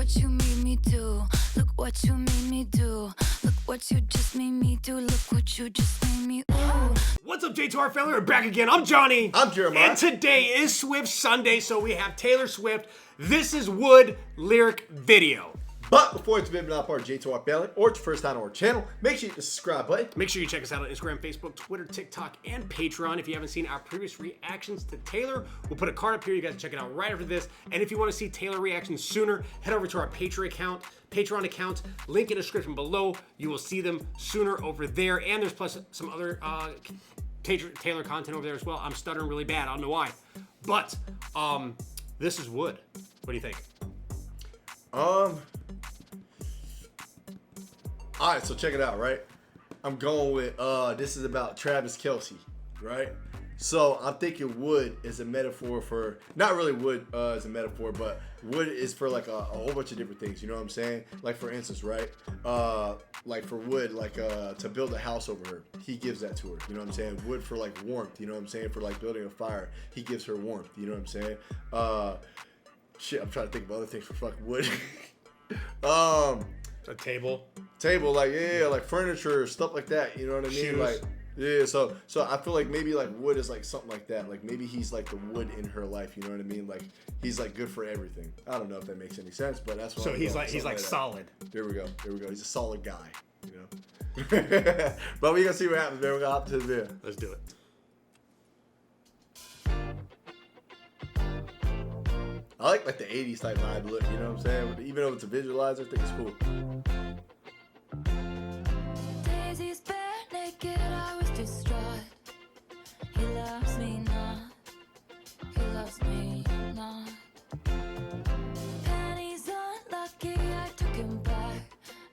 what you made me do. Look what you made me do. Look what you just made me do. Look what you just made me ooh. What's up, J2R family? We're back again. I'm Johnny. I'm Jeremiah. And today is Swift Sunday, so we have Taylor Swift. This is Wood lyric video. But before it's been not part of J2R family, or it's your first time on our channel, make sure you hit the subscribe button. Make sure you check us out on Instagram, Facebook, Twitter, TikTok, and Patreon. If you haven't seen our previous reactions to Taylor, we'll put a card up here. You guys check it out right after this. And if you want to see Taylor reactions sooner, head over to our Patreon account. Link in the description below. You will see them sooner over there. And there's plus some other Taylor content over there as well. I'm stuttering really bad. I don't know why. But this is Wood. What do you think? All right, so check it out, right? I'm going with, this is about Travis Kelce, right? So I'm thinking wood is a metaphor for, not really wood is a metaphor, but wood is for like a whole bunch of different things, you know what I'm saying? Like for instance, right? Like for wood, like to build a house over her, he gives that to her, you know what I'm saying? Wood for like warmth, you know what I'm saying? For like building a fire, he gives her warmth, you know what I'm saying? Shit, I'm trying to think of other things for fucking wood. A table. Like like furniture, stuff like that. You know what I mean? Shoes. Like so I feel like maybe like wood is like something like that. Like maybe he's like the wood in her life. You know what I mean? Like he's like good for everything. I don't know if that makes any sense, but that's what. So I'm he's going, like solid. There we go. He's a solid guy. You know. But we gonna see what happens, man. We're gonna hop to the video. Let's do it. I like the 80s type vibe look. You know what I'm saying? Even though it's a visualizer, I think it's cool. Daisy's bare naked, I was distraught. He loves me not. He loves me not. Penny's unlucky, I took him back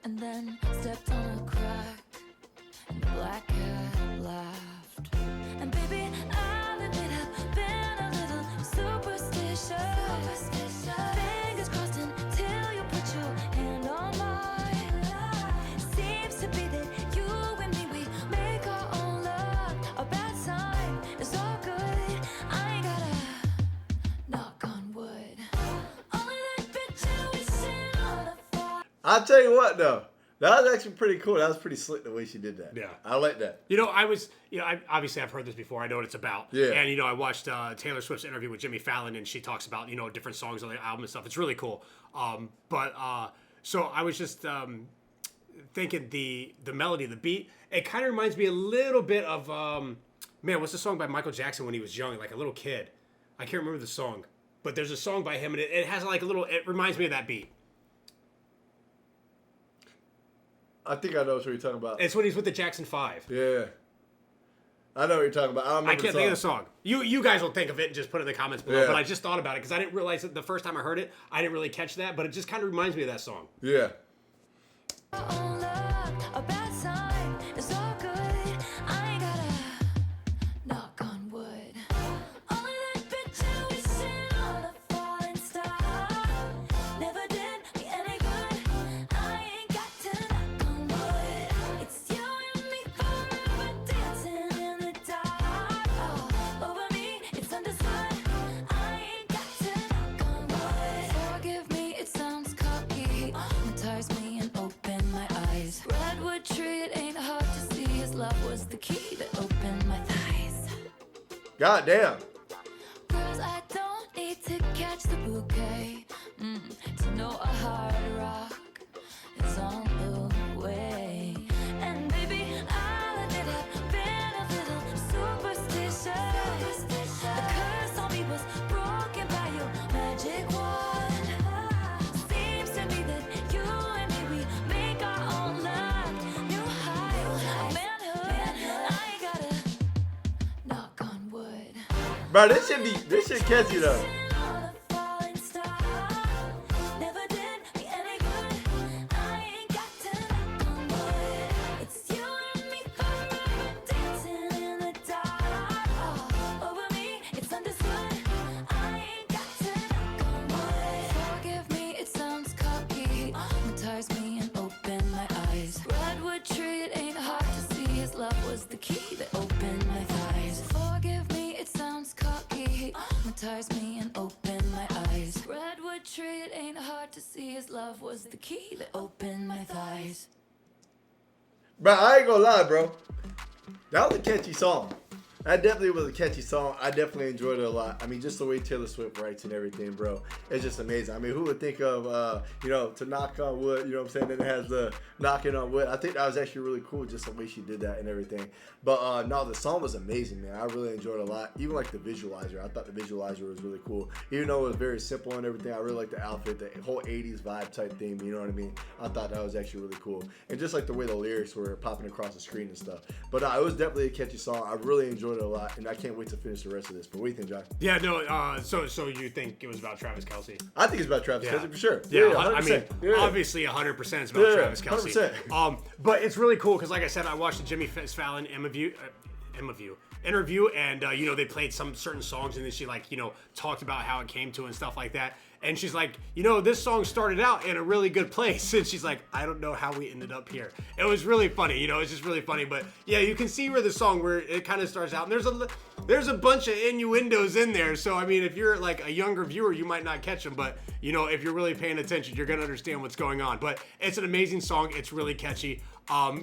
and then stepped on a crack. And the black cat laughed. And baby, I'll admit I've been a little superstitious. Fingers crossed until you put your hand on mine. Seems to be that you and me, we make our own love. A bad sign is all good. I ain't gotta knock on wood. Only that bitch I was sitting on a fire. I'll tell you what though. That was actually pretty cool. That was pretty slick the way she did that. Yeah. I like that. Obviously I've heard this before. I know what it's about. Yeah. And, I watched Taylor Swift's interview with Jimmy Fallon, and she talks about, different songs on the album and stuff. It's really cool. So I was just thinking the melody, the beat, it kind of reminds me a little bit of, what's the song by Michael Jackson when he was young, like a little kid? I can't remember the song. But there's a song by him, and it has like it reminds me of that beat. I think I know what you're talking about. It's when he's with the Jackson 5. Yeah. I know what you're talking about. I can't think of the song. You guys will think of it and just put it in the comments below. Yeah. But I just thought about it because I didn't realize that the first time I heard it, I didn't really catch that. But it just kind of reminds me of that song. Yeah. A bad sign is all good. I ain't gotta knock on wood. Only that bitch I was sitting on a falling star. Never did me any good. I ain't got to knock on wood. It's you and me forever dancing in the dark. Oh, over me, it's understood. I ain't got to knock on wood. Forgive me, it sounds cocky. Hypnotize me and open my eyes. Redwood tree, it ain't hard to see. His love was the key that opened my thighs. God damn. Girls, I don't need to catch the bouquet to know a hard rock is on the way. And baby, I'll admit I've been a little superstitious. The curse on me was broken by your magic wand. Seems to me that you and me, we make our own love. New heights, manhood. I ain't gotta knock on wood. Bro, this shit catchy though. Love was the key that opened my thighs. Forgive me, it sounds cocky. Hypnotize me and open my eyes. Redwood tree. it ain't hard to see his love was the key that opened my thighs. Bro, I ain't gonna lie, bro. That was a catchy song. That definitely was a catchy song. I definitely enjoyed it a lot. I mean, just the way Taylor Swift writes and everything, bro. It's just amazing. I mean, who would think of, to knock on wood, you know what I'm saying? Then it has the knocking on wood. I think that was actually really cool, just the way she did that and everything. But, no, the song was amazing, man. I really enjoyed it a lot. Even like the visualizer. I thought the visualizer was really cool. Even though it was very simple and everything, I really liked the outfit, the whole 80s vibe type thing, you know what I mean? I thought that was actually really cool. And just like the way the lyrics were popping across the screen and stuff. But it was definitely a catchy song. I really enjoyed it a lot. And I can't wait to finish the rest of this. But what do you think, Josh? Yeah, no. So you think it was about Travis Kelce? I think it's about Travis Kelce for sure. Yeah, 100%. I mean, obviously 100% is about Travis Kelce. 100%. But it's really cool because, like I said, I watched the Jimmy Fallon interview, and they played some certain songs, and then she talked about how it came to and stuff like that. And she's like, this song started out in a really good place. And she's like, I don't know how we ended up here. It was really funny, it's just really funny. But yeah, you can see where the song, where it kind of starts out. And there's a bunch of innuendos in there. So, I mean, if you're like a younger viewer, you might not catch them. But, if you're really paying attention, you're going to understand what's going on. But it's an amazing song. It's really catchy.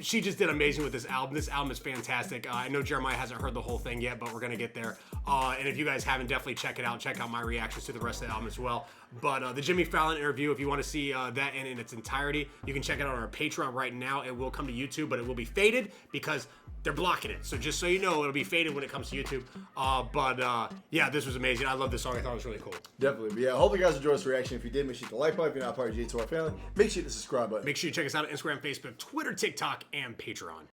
She just did amazing with this album. This album is fantastic. I know Jeremiah hasn't heard the whole thing yet, but we're going to get there. And if you guys haven't, definitely check it out. Check out my reactions to the rest of the album as well. But the Jimmy Fallon interview, if you want to see that in its entirety, you can check it out on our Patreon right now. It will come to YouTube, but it will be faded because they're blocking it. So just so you know, it'll be faded when it comes to YouTube. Yeah, this was amazing. I love this song. I thought it was really cool. Definitely. But yeah, I hope you guys enjoyed this reaction. If you did, make sure you hit the like button. If you're not part of J2R family, make sure you hit the subscribe button. Make sure you check us out on Instagram, Facebook, Twitter, TikTok, and Patreon.